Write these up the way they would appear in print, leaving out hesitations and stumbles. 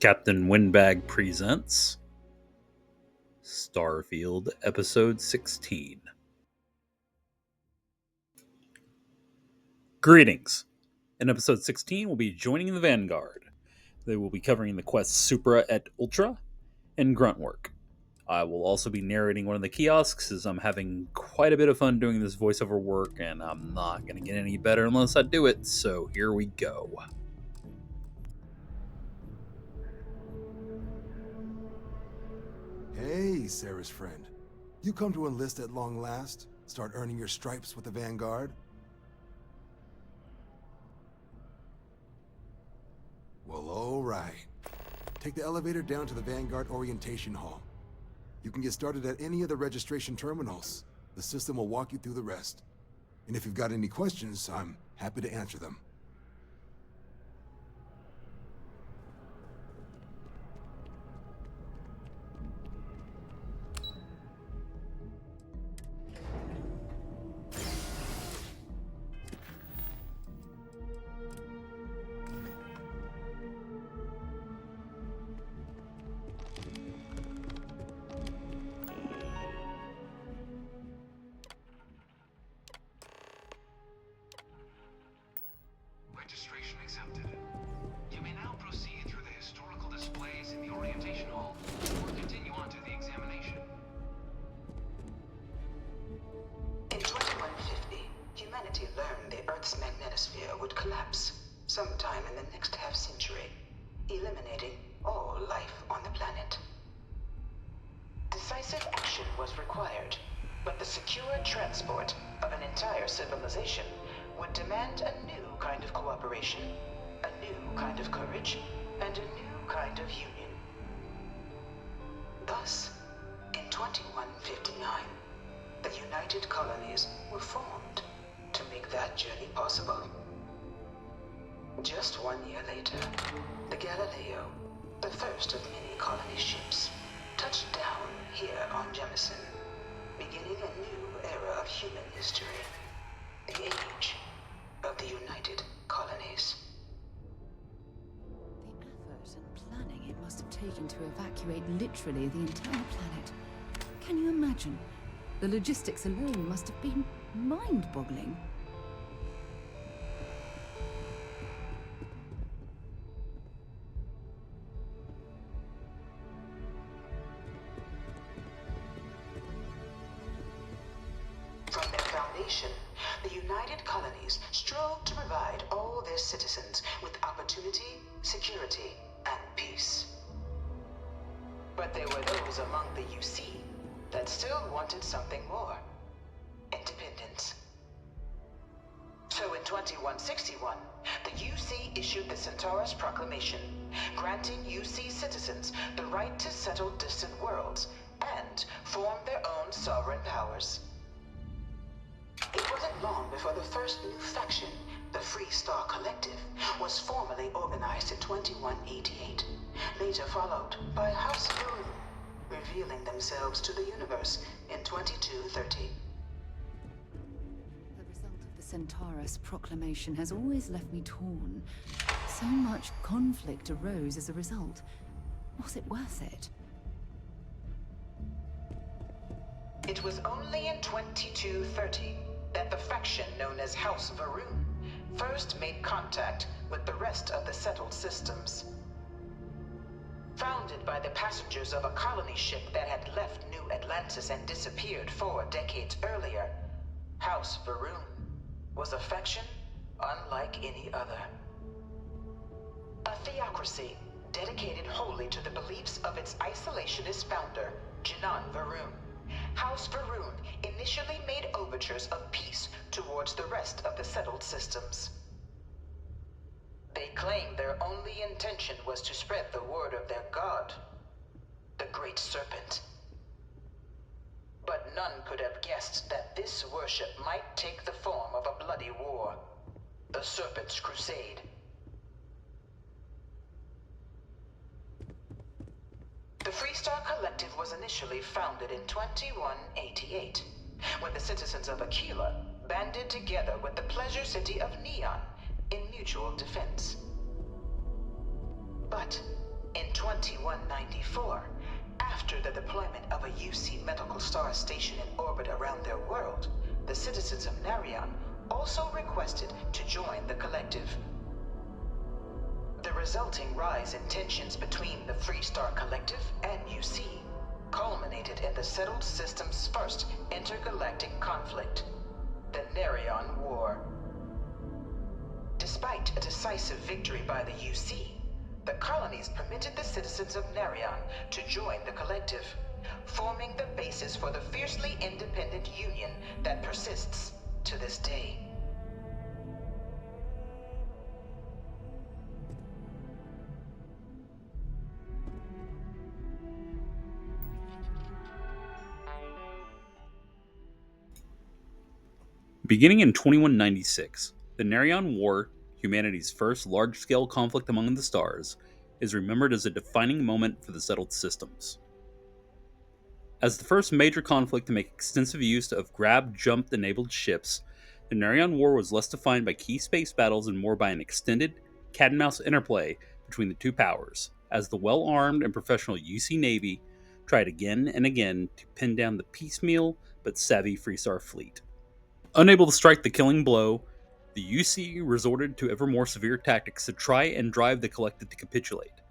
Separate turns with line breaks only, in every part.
Captain Windbag presents Starfield Episode 16. Greetings! In Episode 16, we'll be joining the Vanguard. They will be covering the quests Supra Et Ultra and Grunt work. I will also be narrating one of the kiosks as I'm having quite a bit of fun doing this voiceover work, and I'm not going to get any better unless I do it, so here we go.
Hey, Sarah's friend. You come to enlist at long last? Start earning your stripes with the Vanguard? Well, alright. Take the elevator down to the Vanguard Orientation Hall. You can get started at any of the registration terminals. The system will walk you through the rest. And if you've got any questions, I'm happy to answer them.
Registration accepted. You may now proceed through the historical displays in the orientation hall, or continue on to the examination.
In 2150, humanity learned the Earth's magnetosphere would collapse sometime in the next half-century, eliminating all life on the planet. Decisive action was required, but the secure transport of an entire civilization would demand a new kind of cooperation, a new kind of courage, and a new kind of union. Thus, in 2159, the United Colonies were formed to make that journey possible. Just 1 year later, the Galileo, the first of many colony ships, touched down here on Jemison, beginning a new era of human history, the age of the United Colonies.
The effort and planning it must have taken to evacuate literally the entire planet. Can you imagine? The logistics alone must have been mind-boggling.
From their foundation, the United Colonies strove to provide all their citizens with opportunity, security, and peace. But there were those among the UC that still wanted something more: independence. So in 2161, the UC issued the Centaurus Proclamation, granting UC citizens the right to settle distant worlds and form their own sovereign powers. It wasn't long before the first new faction, the Free Star Collective, was formally organized in 2188, later followed by House Moon, revealing themselves to the universe in 2230.
The result of the Centaurus Proclamation has always left me torn. So much conflict arose as a result. Was it worth it?
It was only in 2230 that the faction known as House Varun first made contact with the rest of the settled systems. Founded by the passengers of a colony ship that had left New Atlantis and disappeared 4 decades earlier, House Varun was a faction unlike any other. A theocracy dedicated wholly to the beliefs of its isolationist founder, Jinan Varun. House Varun initially made overtures of peace towards the rest of the settled systems. They claimed their only intention was to spread the word of their god, the Great Serpent. But none could have guessed that this worship might take the form of a bloody war, the Serpent's Crusade. The Freestar Collective was initially founded in 2188, when the citizens of Aquila banded together with the pleasure city of Neon in mutual defense. But in 2194, after the deployment of a UC medical star station in orbit around their world, the citizens of Narration also requested to join the collective. The resulting rise in tensions between the Freestar Collective and UC culminated in the settled system's first intergalactic conflict, the Narration War. Despite a decisive victory by the UC, the colonies permitted the citizens of Narration to join the collective, forming the basis for the fiercely independent union that persists to this day.
Beginning in 2196, the Narration War, humanity's first large-scale conflict among the stars, is remembered as a defining moment for the settled systems. As the first major conflict to make extensive use of grab-jump-enabled ships, the Narration War was less defined by key space battles and more by an extended cat-and-mouse interplay between the two powers, as the well-armed and professional UC Navy tried again and again to pin down the piecemeal but savvy Freestar fleet. Unable to strike the killing blow, the UC resorted to ever more severe tactics to try and drive the collective to capitulate,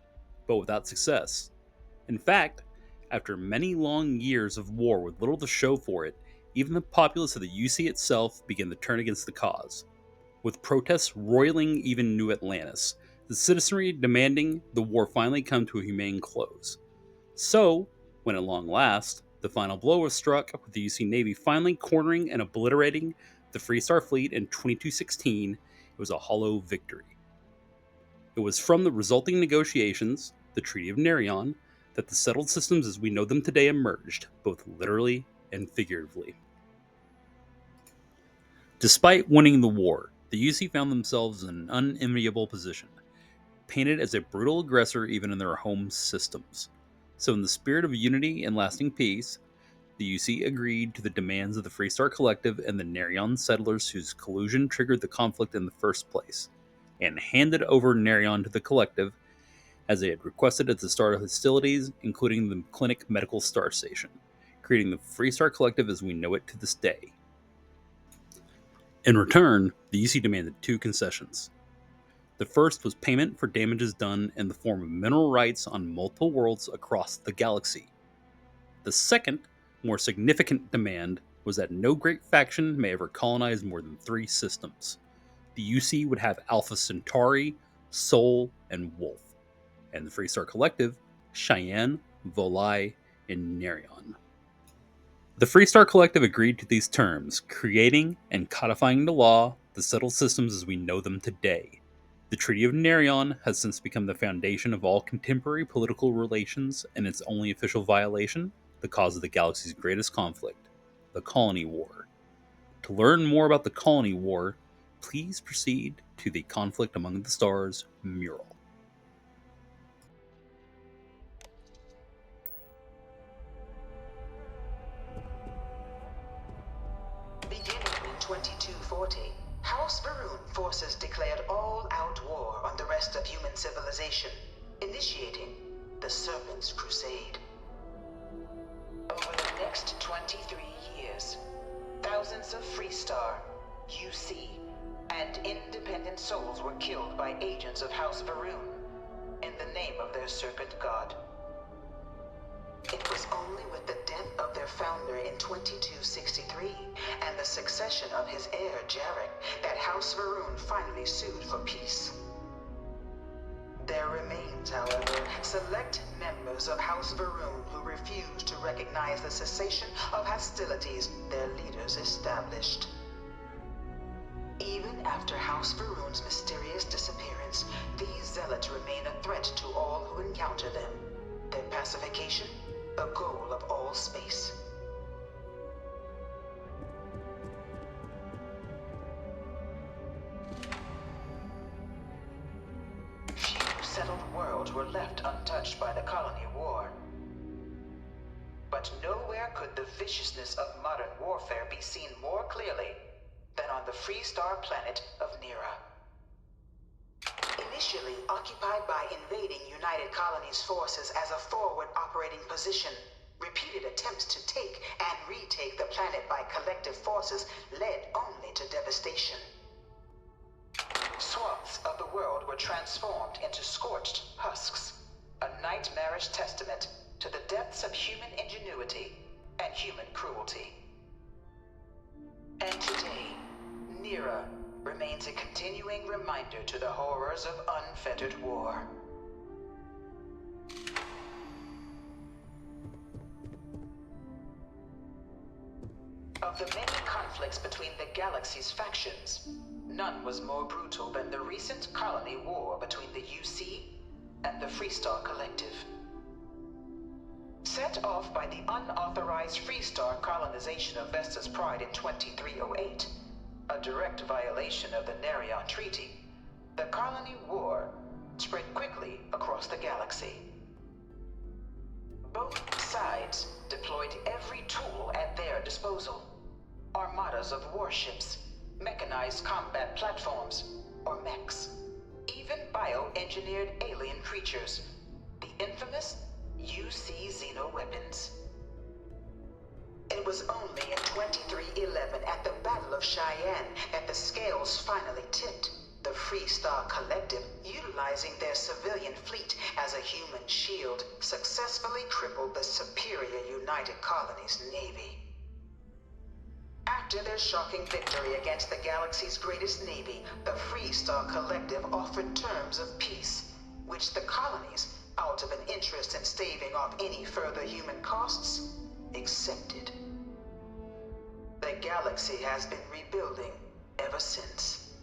but without success. In fact, after many long years of war with little to show for it, even the populace of the UC itself began to turn against the cause, with protests roiling even New Atlantis, the citizenry demanding the war finally come to a humane close. So, when at long last, the final blow was struck, with the UC Navy finally cornering and obliterating the Freestar fleet in 2216, it was a hollow victory. It was from the resulting negotiations, the Treaty of Narration, that the settled systems as we know them today emerged, both literally and figuratively. Despite winning the war, the UC found themselves in an unenviable position, painted as a brutal aggressor even in their home systems. So in the spirit of unity and lasting peace, the UC agreed to the demands of the Freestar Collective and the Narration settlers whose collusion triggered the conflict in the first place, and handed over Narration to the Collective, as they had requested at the start of hostilities, including the Clinic Medical Star Station, creating the Freestar Collective as we know it to this day. In return, the UC demanded two concessions. The first was payment for damages done in the form of mineral rights on multiple worlds across the galaxy. The second, more significant demand was that no great faction may ever colonize more than 3 systems. The UC would have Alpha Centauri, Sol, and Wolf, and the Freestar Collective, Cheyenne, Volai, and Narration. The Freestar Collective agreed to these terms, creating and codifying the law, the settled systems as we know them today. The Treaty of Narration has since become the foundation of all contemporary political relations, and its only official violation, the cause of the galaxy's greatest conflict, the Colony War. To learn more about the Colony War, please proceed to the Conflict Among the Stars mural.
Beginning in 2240, House Varun forces declared all-out war on the rest of human civilization, initiating the Serpent's Crusade. Over the next 23 years, thousands of Freestar, UC, and independent souls were killed by agents of House Varun in the name of their Serpent God. It was only with the death of their founder in 2263 and the succession of his heir Jarek that House Varun finally sued for peace. There remains, however, select members of House Varun who refuse to recognize the cessation of hostilities their leaders established. Even after House Varun's mysterious disappearance, these zealots remain a threat to all who encounter them. Their pacification, a goal of all space. Few settled worlds were left untouched by the Colony War. But nowhere could the viciousness of modern warfare be seen more clearly than on the Freestar planet of Nera. Initially occupied by invading United Colonies forces as a forward operating position, repeated attempts to take and retake the planet by collective forces led only to devastation. Swaths of the world were transformed into scorched husks, a nightmarish testament to the depths of human ingenuity and human cruelty. And today, Nera remains a continuing reminder to the horrors of unfettered war. Of the many conflicts between the galaxy's factions, none was more brutal than the recent colony war between the UC and the Freestar Collective. Set off by the unauthorized Freestar colonization of Vesta's Pride in 2308, a direct violation of the Narration Treaty, the colony war spread quickly across the galaxy. Both sides deployed every tool at their disposal. Armadas of warships, mechanized combat platforms, or mechs, even bioengineered alien creatures, the infamous UC Xeno weapons. It was only in 2311 at the Battle of Cheyenne that the scales finally tipped, the Freestar Collective, utilizing their civilian fleet as a human shield, successfully crippled the superior United Colonies Navy. After their shocking victory against the galaxy's greatest navy, the Freestar Collective offered terms of peace, which the colonies, out of an interest in staving off any further human costs, accepted. The galaxy has been rebuilding ever since.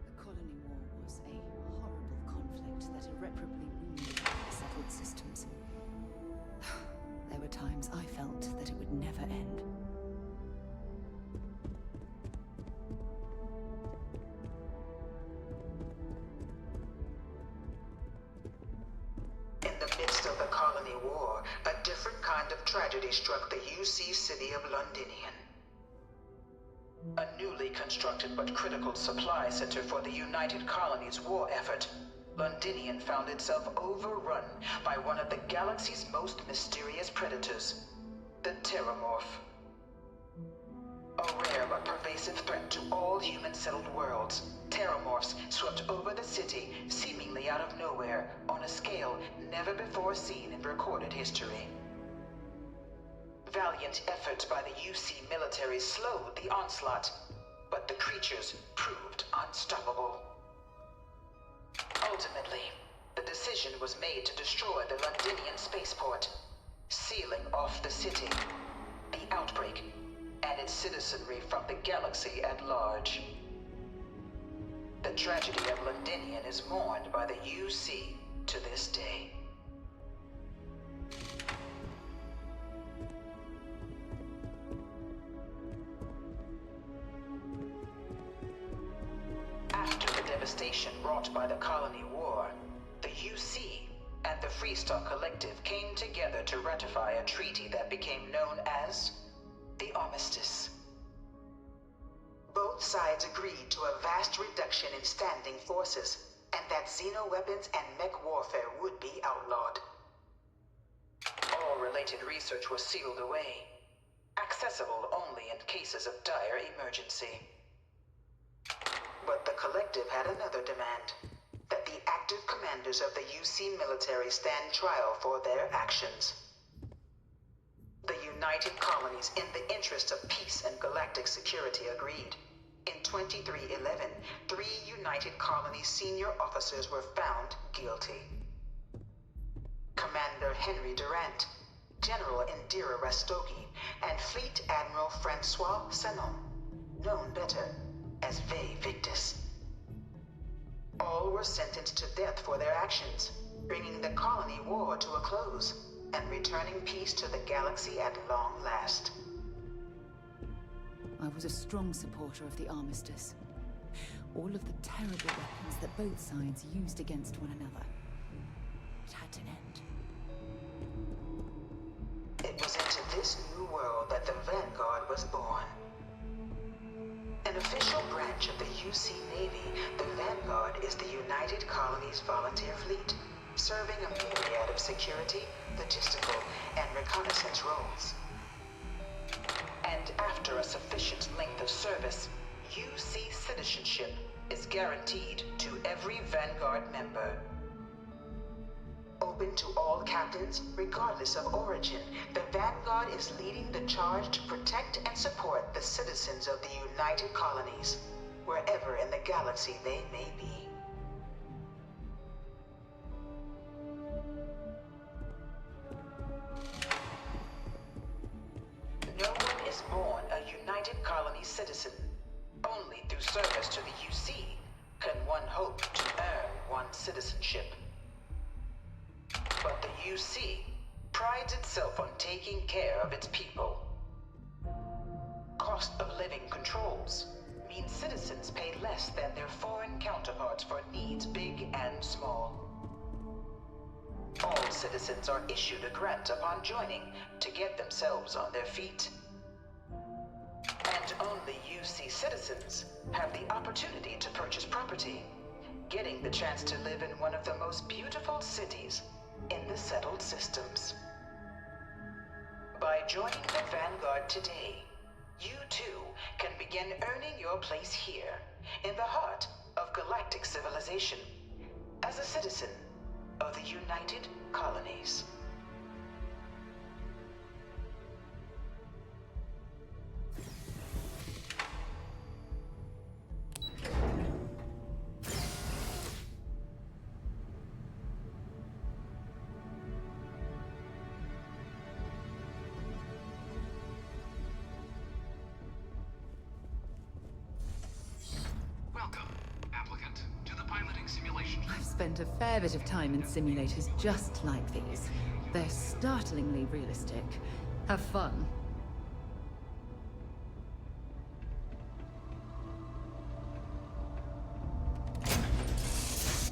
The colony war was a horrible conflict that irreparably wounded the settled systems. There were times I felt that it would never end.
In the midst of the colony war, a different kind of tragedy struck the UC city of Londinian. A newly constructed but critical supply center for the United Colonies' war effort, Londinian found itself overrun by one of the galaxy's most mysterious predators, the Terramorph. A rare but pervasive threat to all human-settled worlds, Terramorphs swept over the city seemingly out of nowhere on a scale never before seen in recorded history. Valiant efforts by the UC military slowed the onslaught, but the creatures proved unstoppable. Ultimately, the decision was made to destroy the Londinian spaceport, sealing off the city, the outbreak, and its citizenry from the galaxy at large. The tragedy of Londinian is mourned by the UC to this day. After the devastation wrought by the colony war, the UC and the Freestar Collective came together to ratify a treaty that became known as the Armistice. Both sides agreed to a vast reduction in standing forces, and that Xeno weapons and mech warfare would be outlawed. All related research was sealed away, accessible only in cases of dire emergency. But the Collective had another demand, that the active commanders of the UC military stand trial for their actions. The United Colonies, in the interest of peace and galactic security, agreed. In 2311, 3 United Colonies senior officers were found guilty. Commander Henry Durant, General Indira Rastogi, and Fleet Admiral Francois Sanon, known better as Ve Victus. All were sentenced to death for their actions, bringing the colony war to a close and returning peace to the galaxy at long last.
I was a strong supporter of the Armistice. All of the terrible weapons that both sides used against one another. It had to end.
It was into this new world that the Vanguard was born. An official branch of the UC Navy, the Vanguard is the United Colonies Volunteer Fleet, serving a myriad of security, logistical, and reconnaissance roles. And after a sufficient length of service, UC citizenship is guaranteed to every Vanguard member. Open to all captains, regardless of origin, the Vanguard is leading the charge to protect and support the citizens of the United Colonies, wherever in the galaxy they may be. No one is born a United Colony citizen. Only through service to the UC can one hope to earn one's citizenship. But the UC prides itself on taking care of its people. Cost of living controls mean citizens pay less than their foreign counterparts for needs big and small. All citizens are issued a grant upon joining to get themselves on their feet. And only UC citizens have the opportunity to purchase property, getting the chance to live in one of the most beautiful cities in the settled systems. By joining the Vanguard today, you too can begin earning your place here, in the heart of galactic civilization, as a citizen of the United Colonies.
Welcome, applicant, to the piloting simulation.
I've spent a fair bit of time in simulators just like these. They're startlingly realistic. Have fun.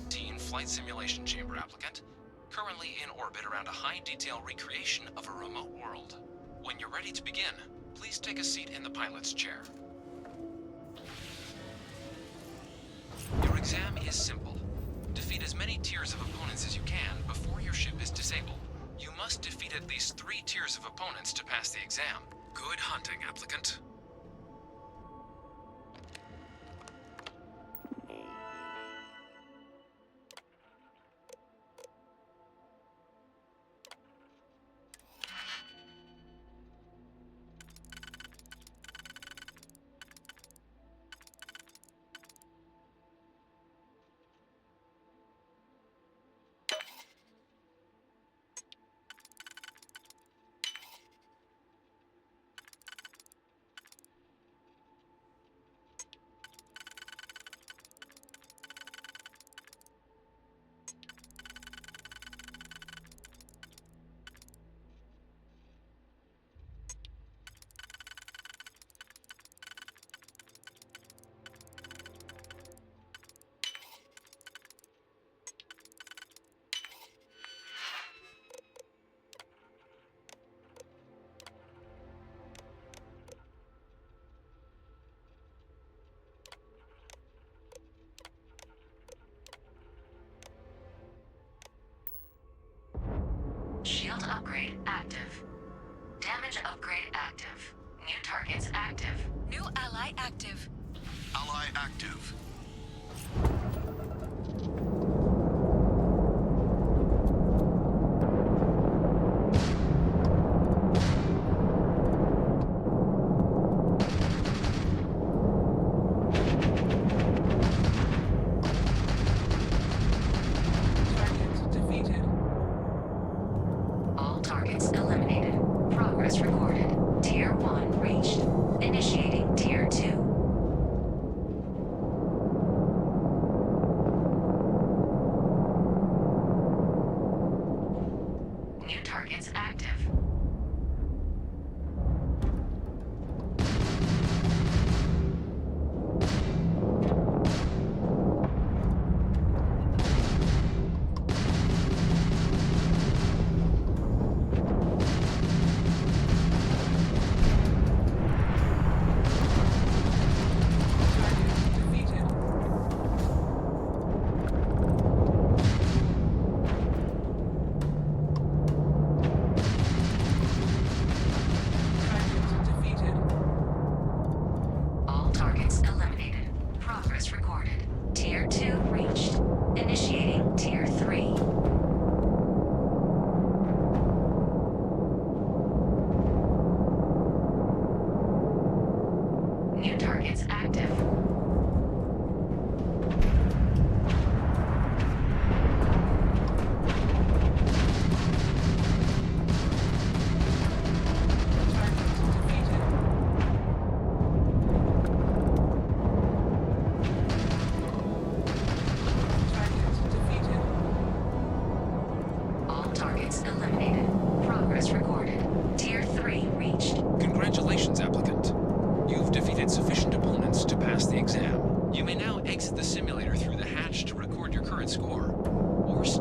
Teen Flight Simulation Chamber applicant. Currently in orbit around a high-detail recreation of a remote world. When you're ready to begin, please take a seat in the pilot's chair. Your exam is simple. Defeat as many tiers of opponents as you can before your ship is disabled. You must defeat at least 3 tiers of opponents to pass the exam. Good hunting, applicant.
Shield upgrade active. Damage upgrade active. New targets active.
New ally active.
Ally active.
Target defeated. All targets eliminated. Progress recorded. Tier 1 reached. Initiating Tier 2.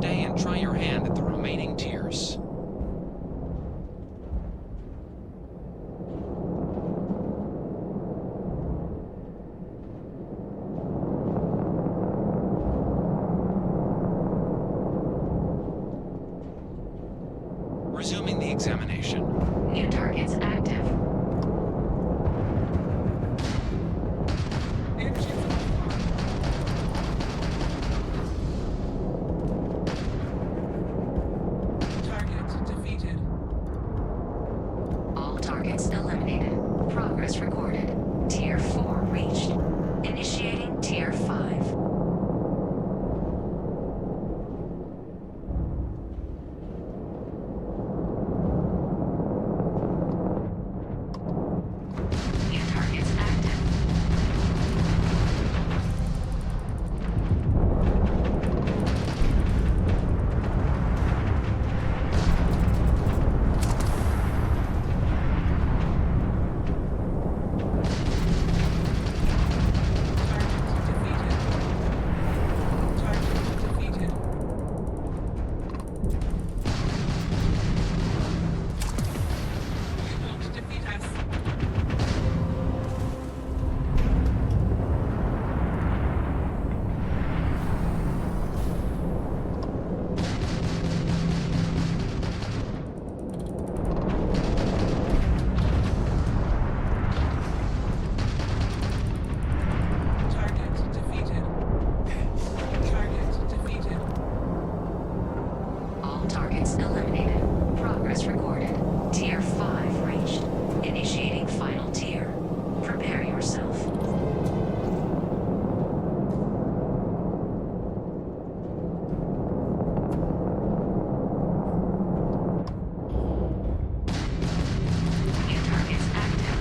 stay and try your hand at the remaining tiers. Resuming the examination.
New targets active.
Target defeated.
All targets eliminated. Progress recorded. Tier 4 reached. Initiating Tier 5. New targets active.
Target defeated. You won't defeat us. Target defeated. Target defeated.
All targets eliminated. Progress recorded. Tier 5 reached. Initiating final tier. Prepare yourself. New targets active.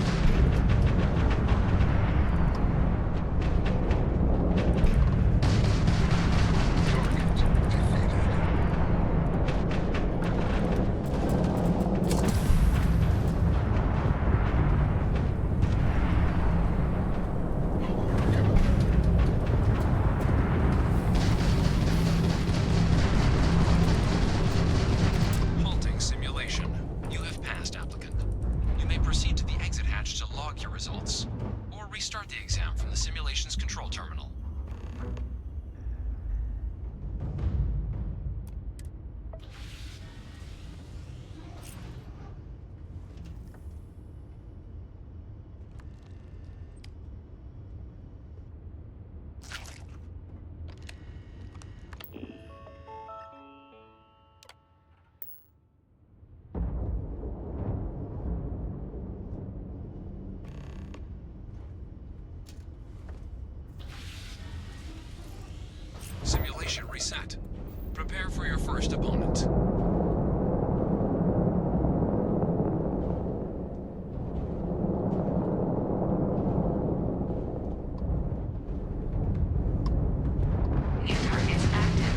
Halting simulation. You have passed, applicant. You may proceed to the exit hatch to log your results, or restart the exam from the simulation's control terminal. Simulation reset. Prepare for your first opponent.
New targets active.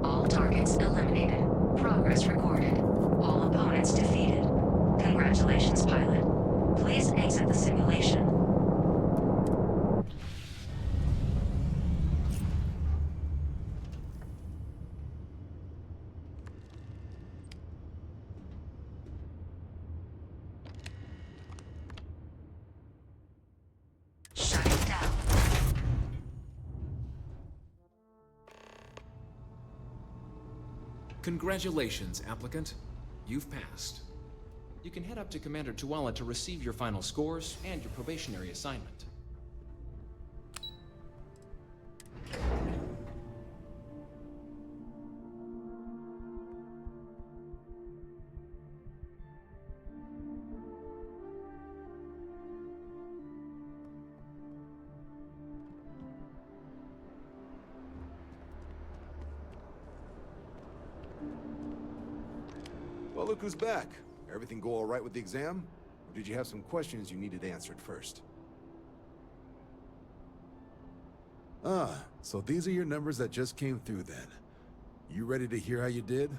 All targets eliminated. Progress recorded. All opponents defeated. Congratulations, pilot. Please exit the simulation. Shutting down.
Congratulations, applicant. You've passed. You can head up to Commander Tuala to receive your final scores and your probationary assignment.
Well, look who's back. Everything go all right with the exam? Or did you have some questions you needed answered first? Ah, so these are your numbers that just came through then. You ready to hear how you did?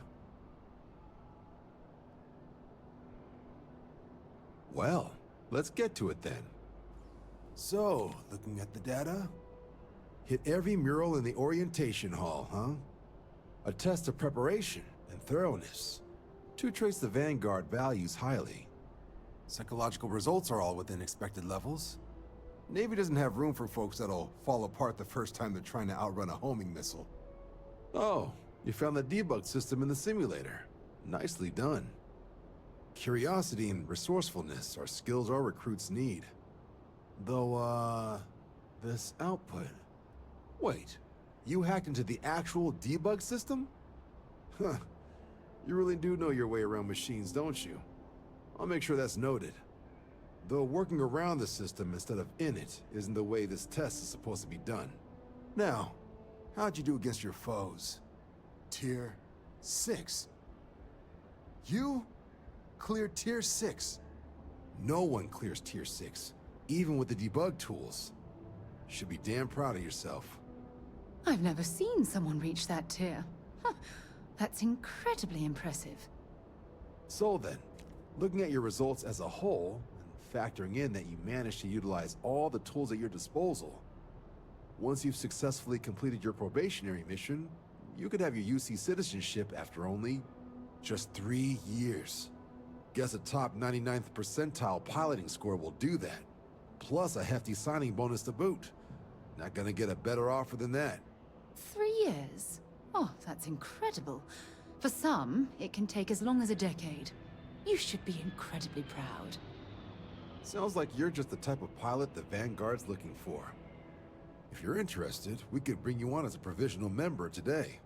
Well, let's get to it then. So, looking at the data, hit every mural in the orientation hall, huh? A test of preparation and thoroughness. Two traits the Vanguard values highly. Psychological results are all within expected levels. Navy doesn't have room for folks that'll fall apart the first time they're trying to outrun a homing missile. Oh, you found the debug system in the simulator. Nicely done. Curiosity and resourcefulness are skills our recruits need. Though, this output... Wait, you hacked into the actual debug system? Huh. You really do know your way around machines, don't you? I'll make sure that's noted. Though working around the system instead of in it isn't the way this test is supposed to be done. Now, how'd you do against your foes? Tier 6. You cleared Tier 6. No one clears Tier 6, even with the debug tools. Should be damn proud of yourself.
I've never seen someone reach that tier. Huh. That's incredibly impressive.
So then, looking at your results as a whole, and factoring in that you managed to utilize all the tools at your disposal, once you've successfully completed your probationary mission, you could have your UC citizenship after only just 3 years. Guess a top 99th percentile piloting score will do that. Plus a hefty signing bonus to boot. Not gonna get a better offer than that.
3 years? Oh, that's incredible. For some, it can take as long as a decade. You should be incredibly proud.
Sounds like you're just the type of pilot the Vanguard's looking for. If you're interested, we could bring you on as a provisional member today.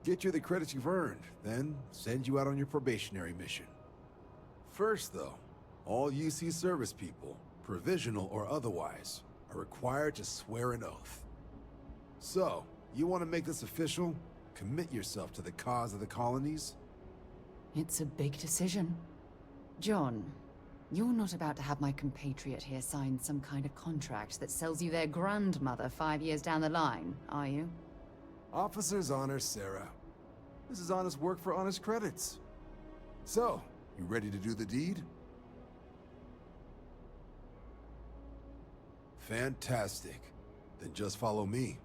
Get you the credits you've earned, then send you out on your probationary mission. First, though, all UC service people, provisional or otherwise, are required to swear an oath. So, you want to make this official? Commit yourself to the cause of the colonies?
It's a big decision. John, you're not about to have my compatriot here sign some kind of contract that sells you their grandmother 5 years down the line, are you?
Officer's honor, Sarah. This is honest work for honest credits. So, you ready to do the deed? Fantastic. Then just follow me.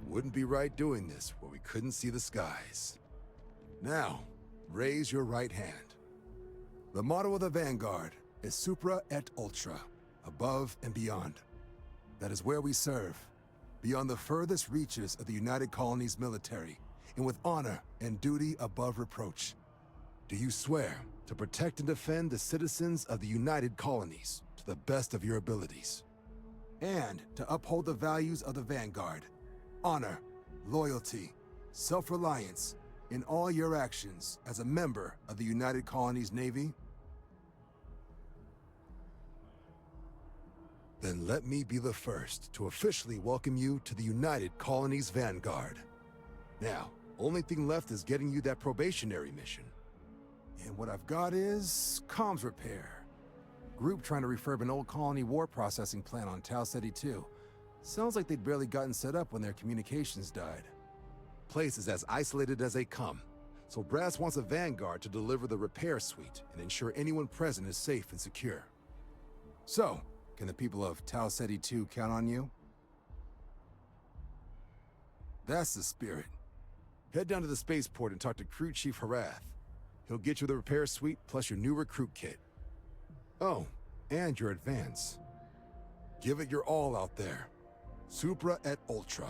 Wouldn't be right doing this where we couldn't see the skies. Now, raise your right hand. The motto of the Vanguard is Supra Et Ultra, above and beyond. That is where we serve, beyond the furthest reaches of the United Colonies military, and with honor and duty above reproach. Do you swear to protect and defend the citizens of the United Colonies to the best of your abilities? And to uphold the values of the Vanguard, honor, loyalty, self-reliance in all your actions as a member of the United Colonies Navy? Then let me be the first to officially welcome you to the United Colonies Vanguard. Now, only thing left is getting you that probationary mission. And what I've got is comms repair. Group trying to refurb an old colony war processing plant on Tau Ceti 2. Sounds like they'd barely gotten set up when their communications died. Place is as isolated as they come, so Brass wants a Vanguard to deliver the repair suite and ensure anyone present is safe and secure. So, can the people of Tau Ceti 2 count on you? That's the spirit. Head down to the spaceport and talk to Crew Chief Harath. He'll get you the repair suite plus your new recruit kit. Oh, and your advance. Give it your all out there. Supra et Ultra.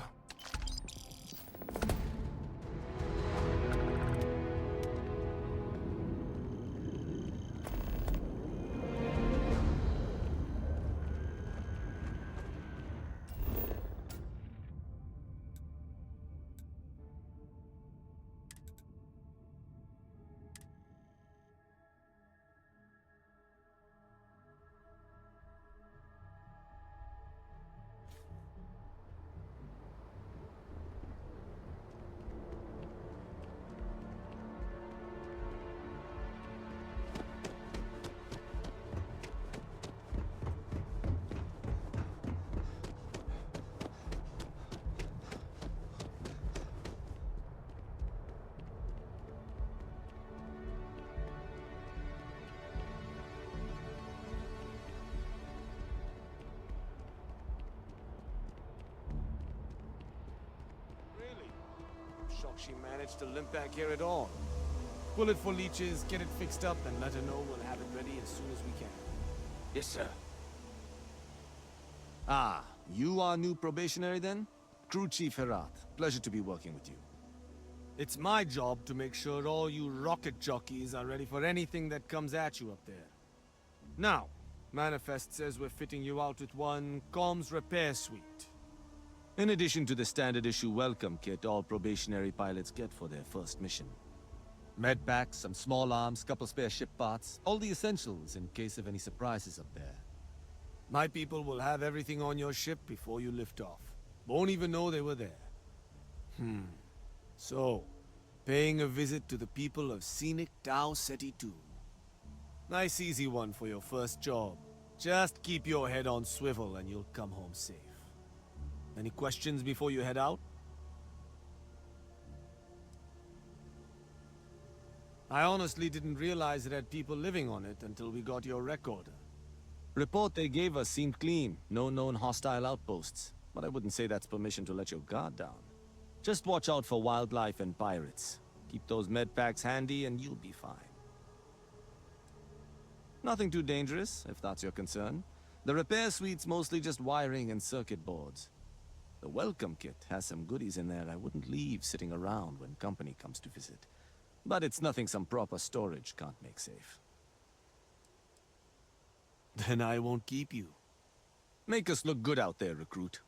Shocked she managed to limp back here at all. Pull it for leeches, get it fixed up, and let her know we'll have it ready as soon as we can.
Yes, sir.
Ah, you are new probationary then? Crew Chief Herath. Pleasure to be working with you. It's my job to make sure all you rocket jockeys are ready for anything that comes at you up there. Now, Manifest says we're fitting you out with one comms repair suite. In addition to the standard issue welcome kit all probationary pilots get for their first mission. Med packs, some small arms, couple spare ship parts, all the essentials in case of any surprises up there. My people will have everything on your ship before you lift off. Won't even know they were there. So, paying a visit to the people of scenic Tau Ceti 2. Nice easy one for your first job. Just keep your head on swivel and you'll come home safe. Any questions before you head out? I honestly didn't realize it had people living on it until we got your recorder. Report they gave us seemed clean, no known hostile outposts. But I wouldn't say that's permission to let your guard down. Just watch out for wildlife and pirates. Keep those med packs handy and you'll be fine. Nothing too dangerous, if that's your concern. The repair suite's mostly just wiring and circuit boards. The welcome kit has some goodies in there I wouldn't leave sitting around when company comes to visit. But it's nothing some proper storage can't make safe. Then I won't keep you. Make us look good out there, recruit.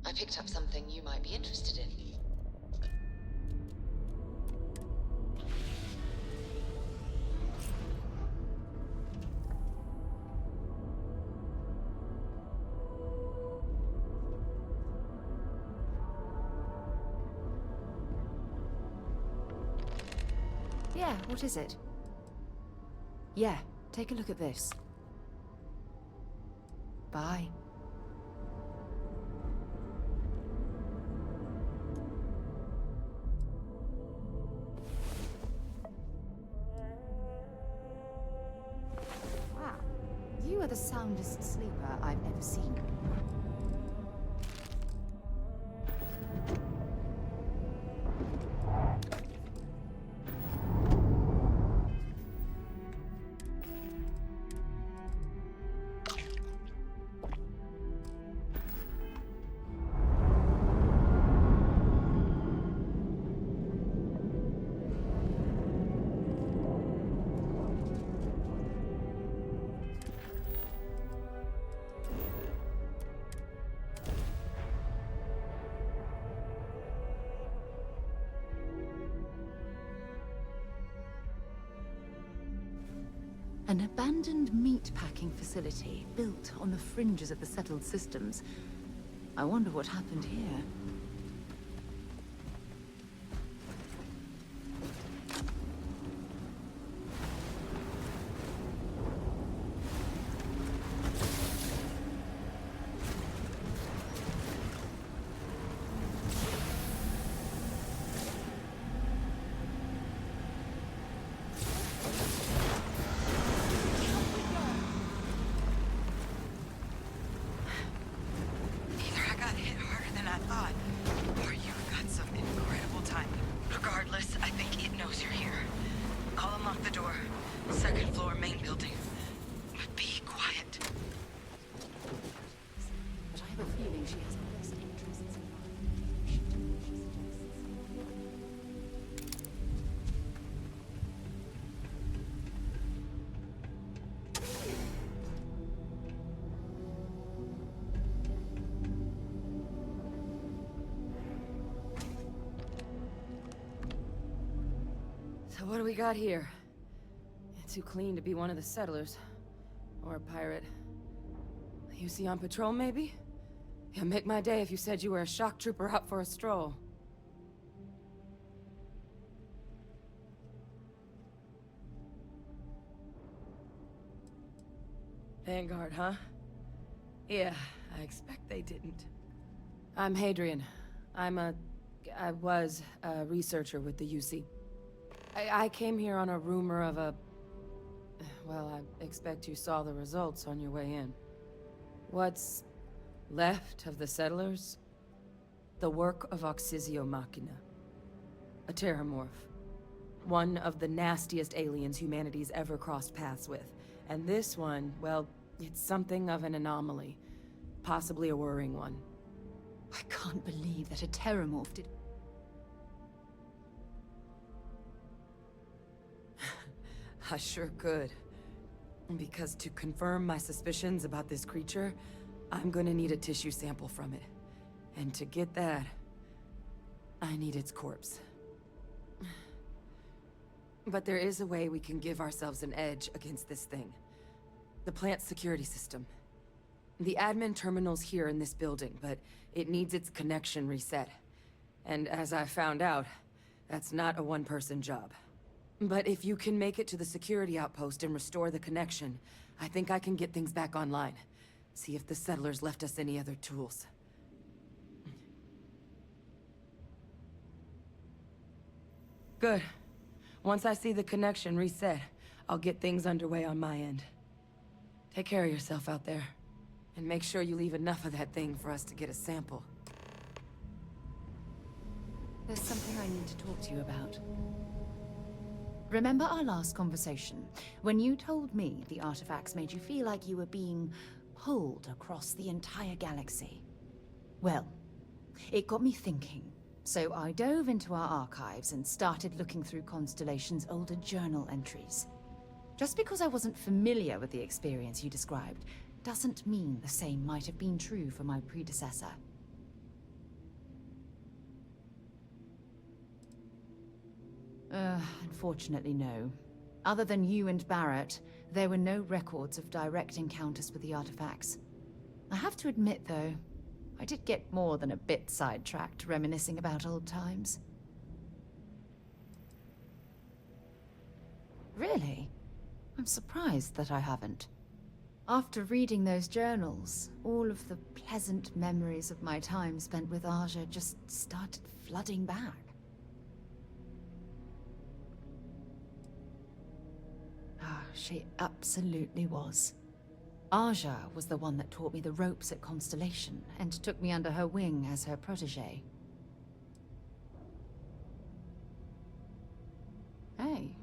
I picked up something you might be interested in. Yeah, what is it? Yeah, take a look at this. Bye. Wow, you are the soundest sleeper I've ever seen. An abandoned meatpacking facility built on the fringes of the settled systems. I wonder what happened here.
So what do we got here? Too clean to be one of the settlers. Or a pirate. You see on patrol, maybe? Yeah, make my day if you said you were a shock trooper out for a stroll. Vanguard, huh? Yeah, I expect they didn't. I'm Hadrian. I was a researcher with the UC. I came here on a rumor of a... Well, I expect you saw the results on your way in. What's left of the settlers? The work of Oxysio Machina. A terramorph. One of the nastiest aliens humanity's ever crossed paths with. And this one, well, it's something of an anomaly. Possibly a worrying one.
I can't believe that a terramorph did...
I sure could. Because to confirm my suspicions about this creature, I'm gonna need a tissue sample from it. And to get that, I need its corpse. But there is a way we can give ourselves an edge against this thing. The plant's security system. The admin terminal's here in this building, but it needs its connection reset. And as I found out, that's not a one-person job. But if you can make it to the security outpost and restore the connection, I think I can get things back online. See if the settlers left us any other tools. Good. Once I see the connection reset, I'll get things underway on my end. Take care of yourself out there. And make sure you leave enough of that thing for us to get a sample.
There's something I need to talk to you about. Remember our last conversation, when you told me the artifacts made you feel like you were being pulled across the entire galaxy? Well, it got me thinking, so I dove into our archives and started looking through Constellation's older journal entries. Just because I wasn't familiar with the experience you described, doesn't mean the same might have been true for my predecessor. Unfortunately, no. Other than you and Barrett, there were no records of direct encounters with the artifacts. I have to admit, though, I did get more than a bit sidetracked reminiscing about old times. Really? I'm surprised that I haven't. After reading those journals, all of the pleasant memories of my time spent with Aja just started flooding back. She absolutely was. Aja was the one that taught me the ropes at Constellation and took me under her wing as her protege. Hey,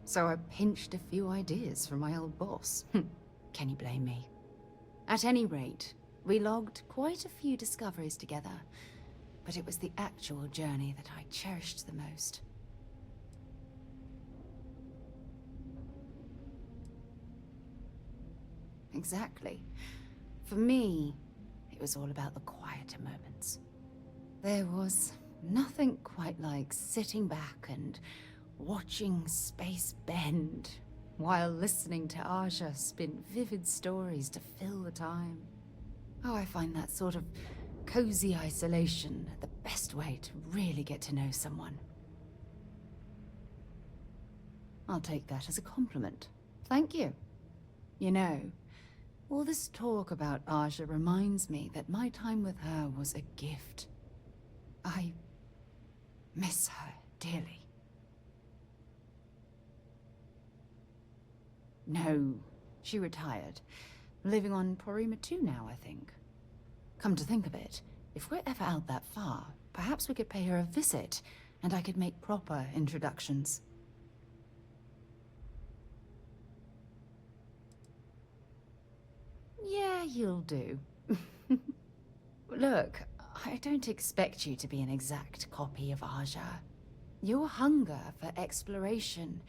so I pinched a few ideas from my old boss. Can you blame me? At any rate, we logged quite a few discoveries together, but it was the actual journey that I cherished the most. Exactly. For me, it was all about the quieter moments. There was nothing quite like sitting back and watching space bend while listening to Aja spin vivid stories to fill the time. Oh, I find that sort of cozy isolation the best way to really get to know someone. I'll take that as a compliment. Thank you. You know, all this talk about Aja reminds me that my time with her was a gift. I miss her dearly. No, she retired. Living on Porima 2 now, I think. Come to think of it, if we're ever out that far, perhaps we could pay her a visit, and I could make proper introductions. Yeah, you'll do. Look, I don't expect you to be an exact copy of Aja. Your hunger for exploration,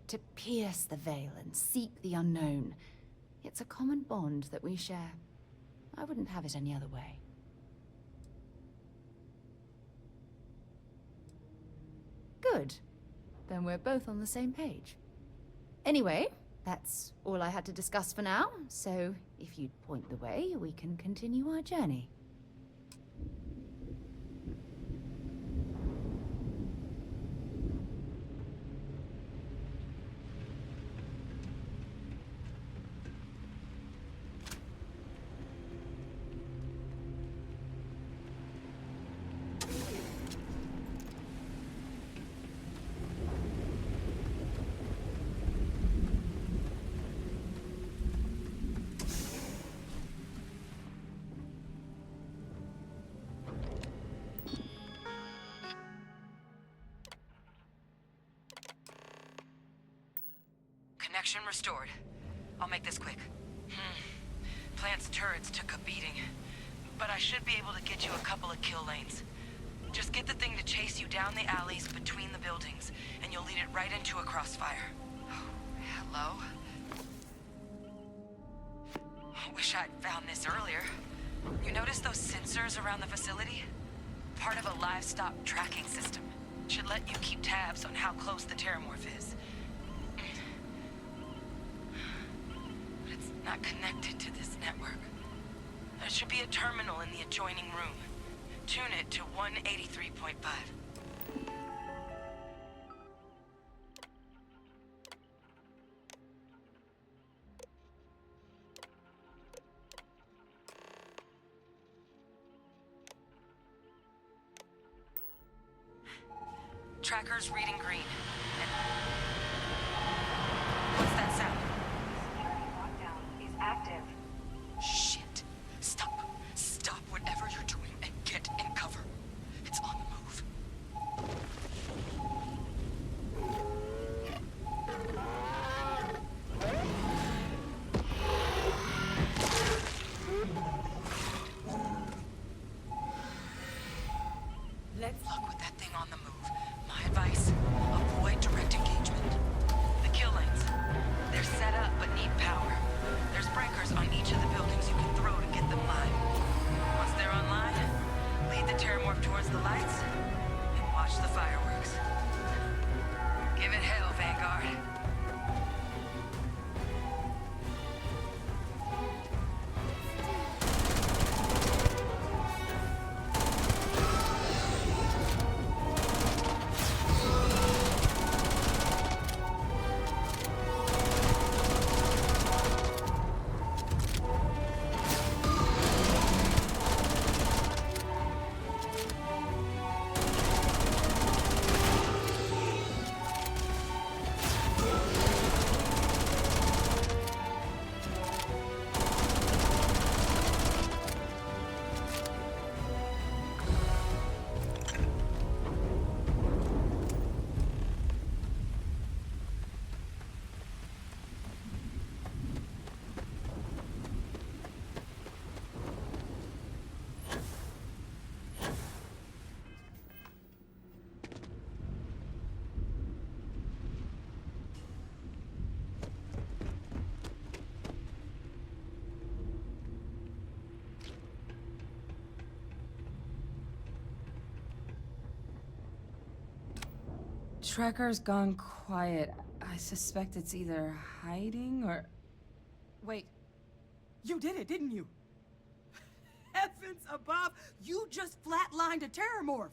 to pierce the veil and seek the unknown, it's a common bond that we share. I wouldn't have it any other way. Good. Then we're both on the same page. Anyway, that's all I had to discuss for now, so if you'd point the way, we can continue our journey.
Connection restored. I'll make this quick. Plant's turrets took a beating, but I should be able to get you a couple of kill lanes. Just get the thing to chase you down the alleys between the buildings, and you'll lead it right into a crossfire. Hello? Wish I'd found this earlier. You notice those sensors around the facility? Part of a livestock tracking system. Should let you keep tabs on how close the terramorph is. But it's not connected to this network. There should be a terminal in the adjoining room. Tune it to 183.5. Tracker's reading green. And what's that sound?
Lockdown is active.
Shit. Stop. Stop whatever you're doing and get in cover. It's on the move.
Let's
Look with that thing on the move. My advice, avoid direct engagement. The kill lanes, they're set up but need power. There's breakers on each of the buildings you can throw to get them live. Once they're online, lead the terramorph towards the lights and watch the fireworks. Give it hell, Vanguard.
Tracker's gone quiet. I suspect it's either hiding or... Wait. You did it, didn't you? Heavens above! You just flatlined a terramorph!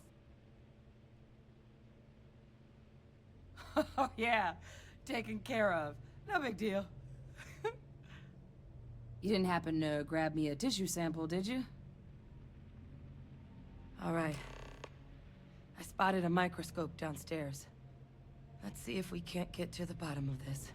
Oh, yeah. Taken care of. No big deal. You didn't happen to grab me a tissue sample, did you? All right. I spotted a microscope downstairs. Let's see if we can't get to the bottom of this.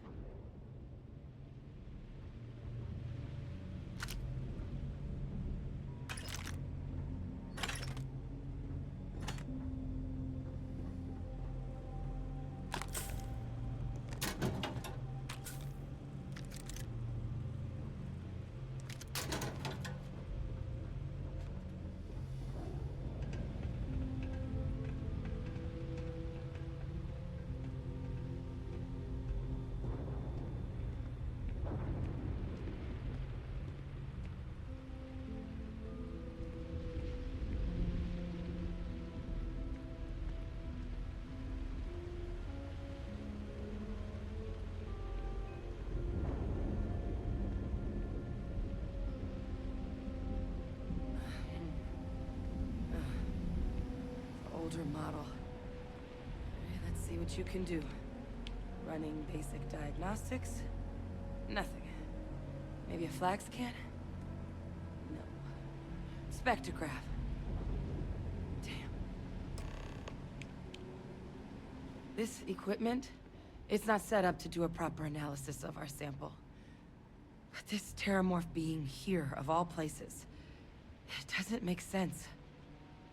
older model. Let's see what you can do. Running basic diagnostics? Nothing. Maybe a flag scan? No. Spectrograph. Damn. This equipment, it's not set up to do a proper analysis of our sample. But this terramorph being here, of all places, it doesn't make sense.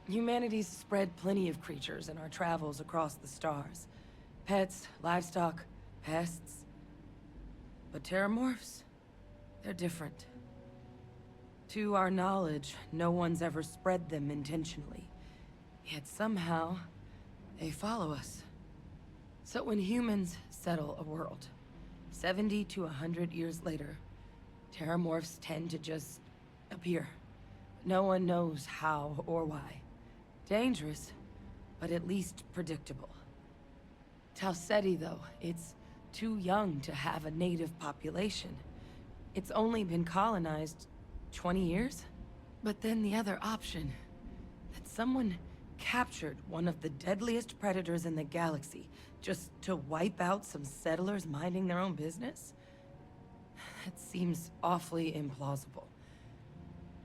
Humanity's spread plenty of creatures in our travels across the stars. Pets, livestock, pests. But terramorphs? They're different. To our knowledge, no one's ever spread them intentionally. Yet somehow, they follow us. So when humans settle a world, 70 to 100 years later, terramorphs tend to just appear. No one knows how or why. Dangerous, but at least predictable. Tau Ceti, though, it's too young to have a native population. It's only been colonized 20 years? But then the other option, that someone captured one of the deadliest predators in the galaxy just to wipe out some settlers minding their own business? That seems awfully implausible.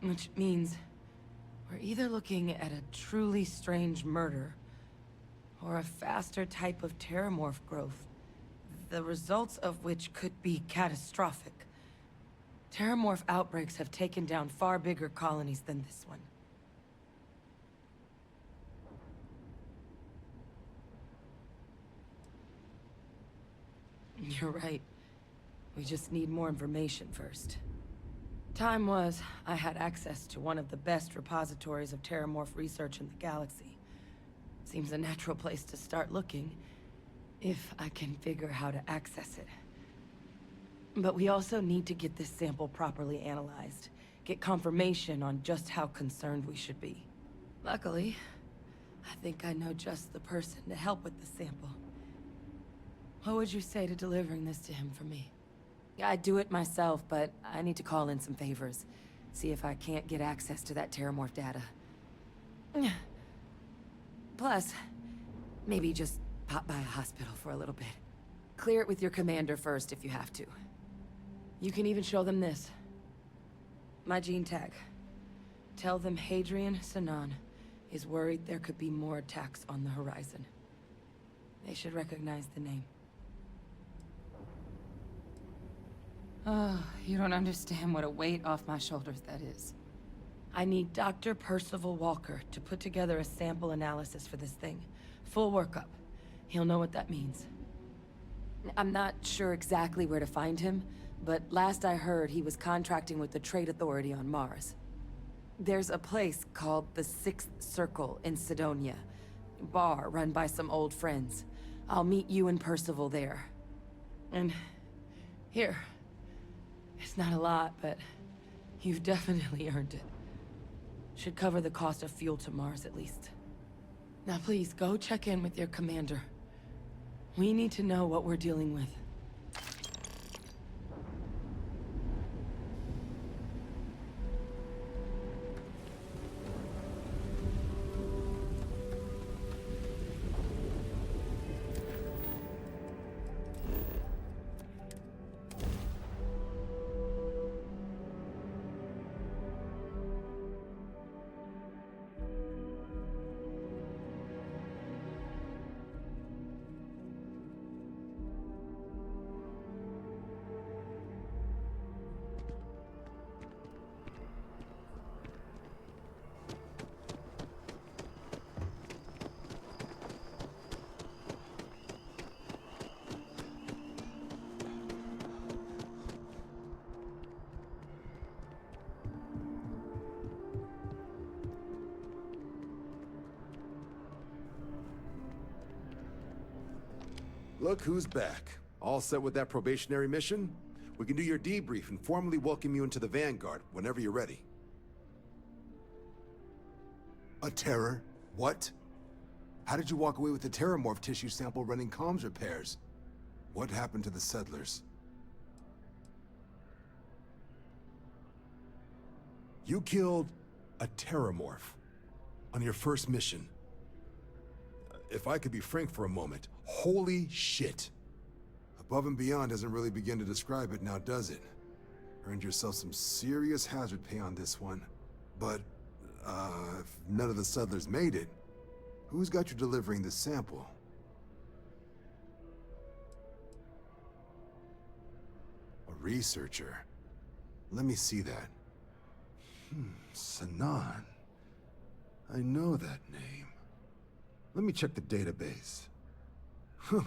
Which means we're either looking at a truly strange murder or a faster type of terramorph growth, the results of which could be catastrophic. Terramorph outbreaks have taken down far bigger colonies than this one. You're right. We just need more information first. Time was, I had access to one of the best repositories of terramorph research in the galaxy. Seems a natural place to start looking, if I can figure how to access it. But we also need to get this sample properly analyzed, get confirmation on just how concerned we should be. Luckily, I think I know just the person to help with the sample. What would you say to delivering this to him for me? I'd do it myself, but I need to call in some favors. See if I can't get access to that terramorph data. Plus, maybe just pop by a hospital for a little bit. Clear it with your commander first if you have to. You can even show them this. My gene tag. Tell them Hadrian Sinan is worried there could be more attacks on the horizon. They should recognize the name. Oh, you don't understand what a weight off my shoulders that is. I need Dr. Percival Walker to put together a sample analysis for this thing. Full workup. He'll know what that means. I'm not sure exactly where to find him, but last I heard he was contracting with the Trade Authority on Mars. There's a place called the Sixth Circle in Sidonia. Bar run by some old friends. I'll meet you and Percival there. And here. It's not a lot, but you've definitely earned it. Should cover the cost of fuel to Mars at least. Now please, go check in with your commander. We need to know what we're dealing with.
Look who's back. All set with that probationary mission? We can do your debrief and formally welcome you into the Vanguard whenever you're ready. A terror? What? How did you walk away with the terramorph tissue sample running comms repairs? What happened to the settlers? You killed a terramorph on your first mission. if I could be frank for a moment, holy shit. Above and beyond doesn't really begin to describe it now, does it? Earned yourself some serious hazard pay on this one. But, if none of the settlers made it, who's got you delivering this sample? A researcher. Let me see that. Sanan. I know that name. Let me check the database. Huh.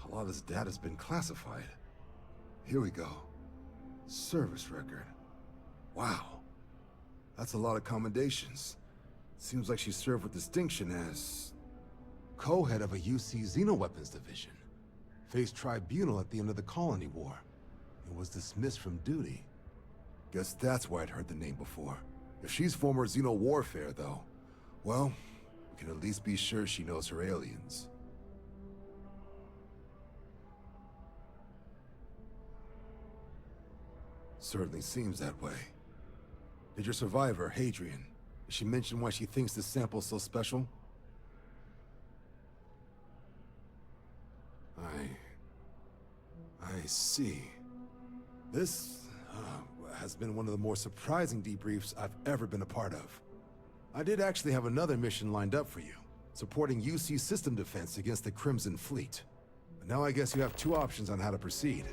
A lot of this data's been classified. Here we go. Service record. Wow. That's a lot of commendations. Seems like she served with distinction as co-head of a UC Xeno Weapons Division. Faced tribunal at the end of the Colony War. And was dismissed from duty. Guess that's why I'd heard the name before. If she's former Xeno warfare, though, well, we can at least be sure she knows her aliens. Certainly seems that way. Did your survivor, Hadrian, did she mention why she thinks this sample's so special? I see. This has been one of the more surprising debriefs I've ever been a part of. I did actually have another mission lined up for you, supporting UC system defense against the Crimson Fleet. But now I guess you have two options on how to proceed.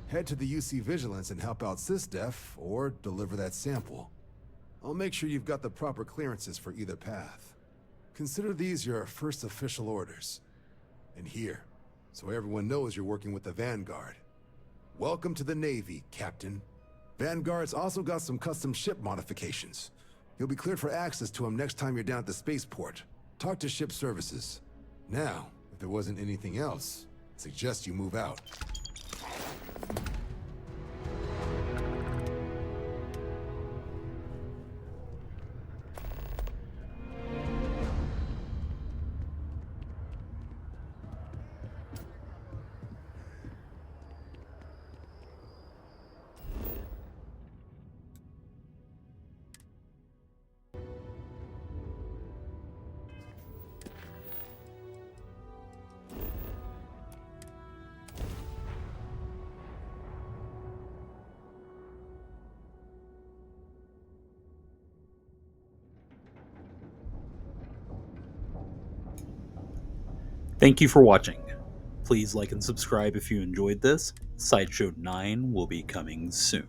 Head to the UC Vigilance and help out SysDef, or deliver that sample. I'll make sure you've got the proper clearances for either path. Consider these your first official orders. And here, so everyone knows you're working with the Vanguard. Welcome to the Navy, Captain. Vanguard's also got some custom ship modifications. You'll be cleared for access to them next time you're down at the spaceport. Talk to ship services. Now, if there wasn't anything else, I suggest you move out.
Thank you for watching. Please like and subscribe if you enjoyed this. Sideshow 9 will be coming soon.